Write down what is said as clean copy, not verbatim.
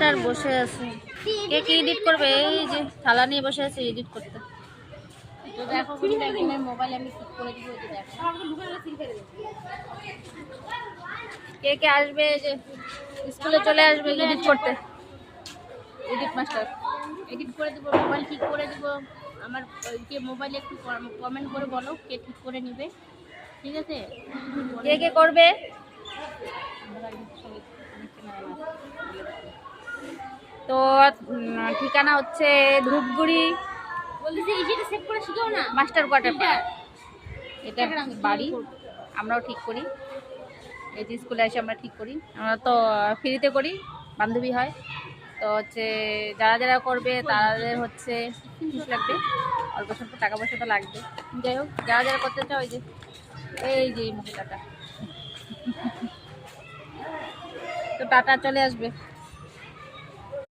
Master বসে আছে, কে কি এডিট করবে? এই যে থালা নিয়ে বসে আছে এডিট করতে। তো দেখো একদিনের মোবাইল আমি ঠিক করে দিব। এই যে দেখো কে কে আসবে? এই যে স্কুলে চলে আসবে এডিট করতে। এডিট মাস্টার এডিট করে দিব, মোবাইল ঠিক করে দিব। আমার ওইকে মোবাইলে একটু কমেন্ট করে বলো কে ঠিক করে নিবে, ঠিক আছে? কে কে করবে? তো ঠিকানা হচ্ছে ধূপগুড়ি বলতেছি এইটা সেভ করে শিখাও না মাস্টার কোয়ার্টার। এটা বাড়ি, আমরাও ঠিক করি। এই যে স্কুলে এসে আমরা ঠিক করি, আমরা তো ফ্রিতে করি, বান্ধবী হয়। তো হচ্ছে যারা যারা করবে তাদের হচ্ছে ফিস লাগবে, অল্প স্বল্প টাকা পয়সা তো লাগবে। যাই হোক, যারা যারা করতে চাও ওই যে এই যে এই মহিলাটা তো টাটা চলে আসবে।